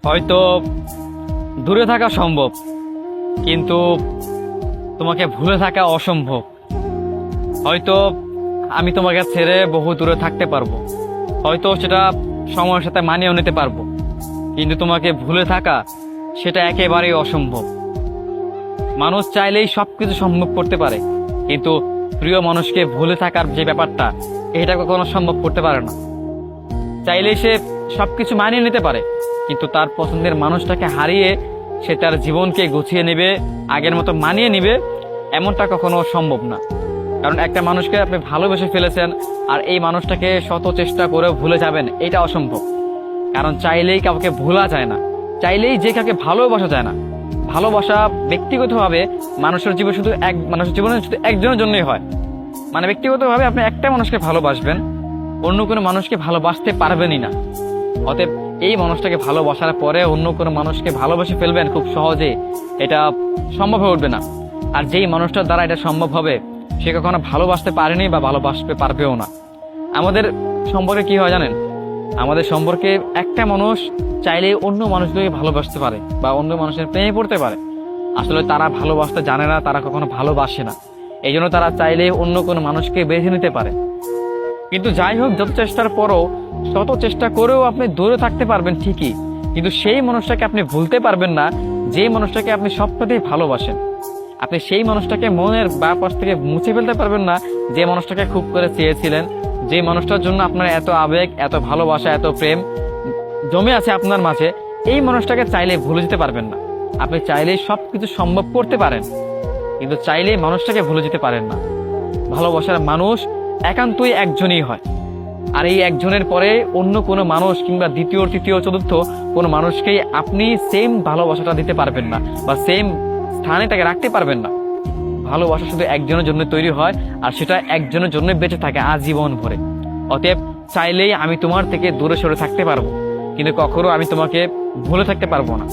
হয়তো দূরে থাকা সম্ভব, কিন্তু তোমাকে ভুলে থাকা অসম্ভব। হয়তো আমি তোমাকে ছেড়ে বহু দূরে থাকতে পারবো, হয়তো সেটা সময়ের সাথে মানিয়েও নিতে পারবো, কিন্তু তোমাকে ভুলে থাকা সেটা একেবারেই অসম্ভব। মানুষ চাইলেই সবকিছু সম্ভব করতে পারে, কিন্তু প্রিয় মানুষকে ভুলে থাকার যে ব্যাপারটা, এটা কখনো সম্ভব করতে পারে না। চাইলেই সে সবকিছু মানিয়ে নিতে পারে, কিন্তু তার পছন্দের মানুষটাকে হারিয়ে সে তার জীবনকে গুছিয়ে নেবে, আগের মতো মানিয়ে নেবে, এমনটা কখনো সম্ভব না। কারণ একটা মানুষকে আপনি ভালোবেসে ফেলেছেন, আর এই মানুষটাকে শত চেষ্টা করেও ভুলে যাবেন, এটা অসম্ভব। কারণ চাইলেই কাউকে ভোলা যায় না, চাইলেই যে কাউকে ভালোবাসা যায় না। ভালোবাসা ব্যক্তিগতভাবে মানুষের জীবনে শুধু একজনের জন্যই হয়। মানে ব্যক্তিগতভাবে আপনি একটা মানুষকে ভালোবাসবেন, অন্য কোনো মানুষকে ভালোবাসতে পারবেনই না। অতএব এই মানুষটাকে ভালোবাসার পরে অন্য কোনো মানুষকে ভালোবেসে ফেলবেন খুব সহজে, এটা সম্ভব হয়ে উঠবে না। আর যেই মানুষটার দ্বারা এটা সম্ভব হবে, সে কখনো ভালোবাসতে পারেনি বা ভালোবাসতে পারবেও না। আমাদের সম্পর্কে কি হয় জানেন? আমাদের সম্পর্কে একটা মানুষ চাইলে অন্য মানুষগুলোকে ভালোবাসতে পারে বা অন্য মানুষের প্রেমে পড়তে পারে। আসলে তারা ভালোবাসতে জানে না, তারা কখনো ভালোবাসে না, এই জন্য তারা চাইলে অন্য কোনো মানুষকে বেছে নিতে পারে। কিন্তু যাই হোক, যত চেষ্টার পরও, শত চেষ্টা করেও আপনি দূরে থাকতে পারবেন ঠিকই, কিন্তু সেই মানুষটাকে আপনি ভুলতে পারবেন না, যে মানুষটাকে আপনি সবটাতেই ভালোবাসেন। আপনি সেই মানুষটাকে মনের পাশ থেকে মুছে ফেলতে পারবেন না, যে মানুষটাকে খুব করে চেয়েছিলেন, যে মানুষটার জন্য আপনার এত আবেগ, এত ভালোবাসা, এত প্রেম জমে আছে আপনার মাঝে। এই মানুষটাকে চাইলে ভুলে যেতে পারবেন না। আপনি চাইলেই সবকিছু সম্ভব করতে পারেন, কিন্তু চাইলেই মানুষটাকে ভুলে যেতে পারেন না। ভালোবাসার মানুষ একান্তই একজনই হয়, আর এই একজনের পরে অন্য কোনো মানুষ কিংবা দ্বিতীয়, তৃতীয়, চতুর্থ কোনো মানুষকেই আপনি সেম ভালোবাসাটা দিতে পারবেন না, বা সেম স্থানে তাকে রাখতে পারবেন না। ভালোবাসা শুধু একজনের জন্য তৈরি হয়, আর সেটা একজনের জন্য বেঁচে থাকে আজীবন ভরে। অতএব চাইলেই আমি তোমার থেকে দূরে সরে থাকতে পারবো, কিন্তু কখনো আমি তোমাকে ভুলে থাকতে পারবো না।